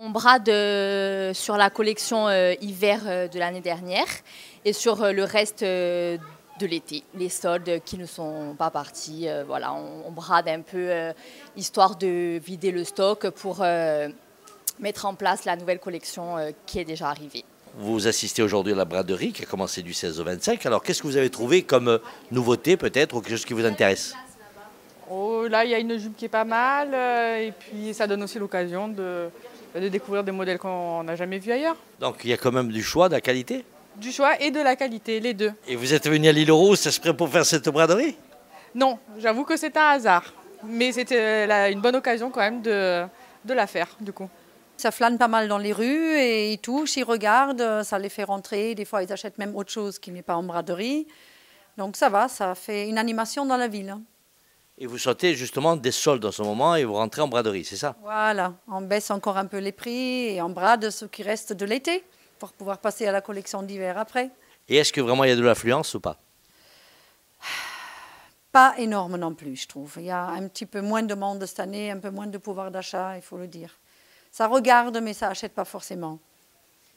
On brade sur la collection hiver de l'année dernière et sur le reste de l'été, les soldes qui ne sont pas partis. Voilà, on brade un peu histoire de vider le stock pour mettre en place la nouvelle collection qui est déjà arrivée. Vous assistez aujourd'hui à la braderie qui a commencé du 16 au 25. Alors qu'est-ce que vous avez trouvé comme nouveauté peut-être ou quelque chose qui vous intéresse? Oh, là, il y a une jupe qui est pas mal et puis ça donne aussi l'occasion de découvrir des modèles qu'on n'a jamais vus ailleurs. Donc il y a quand même du choix, de la qualité. Du choix et de la qualité, les deux. Et vous êtes venu à l'île aux Roses exprès pour faire cette braderie? Non, j'avoue que c'est un hasard, mais c'était une bonne occasion quand même de la faire du coup. Ça flâne pas mal dans les rues et ils touchent, ils regardent, ça les fait rentrer. Des fois, ils achètent même autre chose qui n'est pas en braderie. Donc ça va, ça fait une animation dans la ville. Et vous sortez justement des soldes en ce moment et vous rentrez en braderie, c'est ça? Voilà, on baisse encore un peu les prix et on brade ce qui reste de l'été pour pouvoir passer à la collection d'hiver après. Et est-ce que vraiment il y a de l'affluence ou pas? Pas énorme non plus, je trouve. Il y a un petit peu moins de monde cette année, un peu moins de pouvoir d'achat, il faut le dire. Ça regarde, mais ça n'achète pas forcément.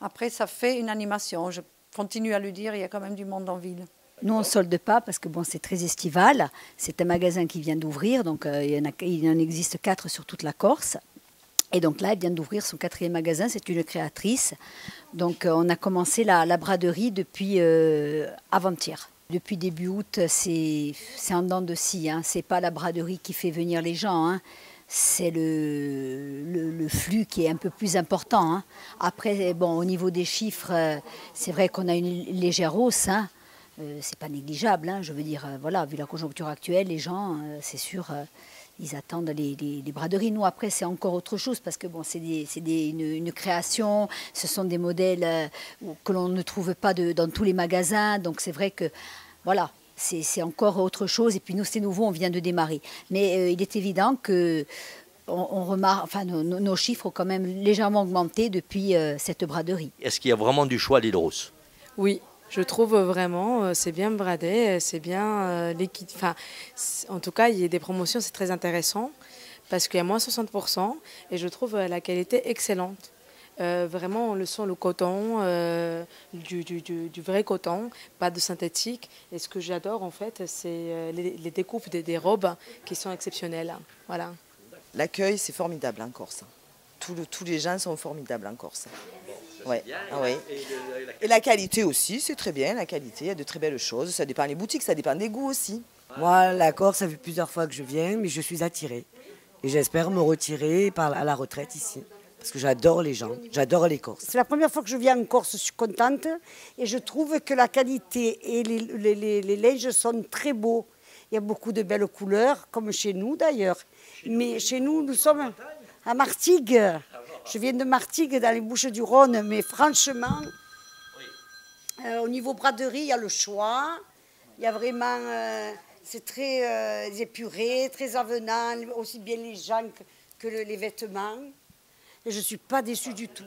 Après, ça fait une animation. Je continue à le dire, il y a quand même du monde en ville. Nous, on ne solde pas parce que bon, c'est très estival. C'est un magasin qui vient d'ouvrir, donc il en existe 4 sur toute la Corse. Et donc là, elle vient d'ouvrir son 4e magasin, c'est une créatrice. Donc on a commencé la braderie depuis avant-hier. Depuis début août, c'est en dents de scie. Hein. Ce n'est pas la braderie qui fait venir les gens. Hein. C'est le flux qui est un peu plus important. Hein. Après, bon, au niveau des chiffres, c'est vrai qu'on a une légère hausse. Hein. C'est pas négligeable. Hein. Je veux dire, voilà, vu la conjoncture actuelle, les gens, c'est sûr, ils attendent les braderies. Nous, après, c'est encore autre chose parce que bon, c'est une création. Ce sont des modèles que l'on ne trouve pas dans tous les magasins. Donc, c'est vrai que, voilà. C'est encore autre chose. Et puis nous, c'est nouveau, on vient de démarrer. Mais il est évident que on remarque, enfin, nos chiffres ont quand même légèrement augmenté depuis cette braderie. Est-ce qu'il y a vraiment du choix à l'île aux Roses? Oui, je trouve vraiment, c'est bien bradé, c'est bien liquide. Enfin, en tout cas, il y a des promotions, c'est très intéressant parce qu'il y a moins 60% et je trouve la qualité excellente. Vraiment, on le sent, le coton, du vrai coton, pas de synthétique. Et ce que j'adore, en fait, c'est les découpes des robes qui sont exceptionnelles. Voilà. L'accueil, c'est formidable en Corse. Tous les gens sont formidables en Corse. Ouais. Ah ouais. Et la qualité aussi, c'est très bien. La qualité, il y a de très belles choses. Ça dépend des boutiques, ça dépend des goûts aussi. Moi, la Corse, ça fait plusieurs fois que je viens, mais je suis attirée. Et j'espère me retirer à la retraite ici. Parce que j'adore les gens, j'adore les Corses. C'est la première fois que je viens en Corse, je suis contente. Et je trouve que la qualité et les linges sont très beaux. Il y a beaucoup de belles couleurs, comme chez nous d'ailleurs. Mais chez nous, nous sommes à Martigues. Je viens de Martigues, dans les Bouches-du-Rhône. Mais franchement, au niveau braderie, il y a le choix. Il y a vraiment... c'est très épuré, très avenant, aussi bien les gens que les vêtements. Et je ne suis pas déçue du tout.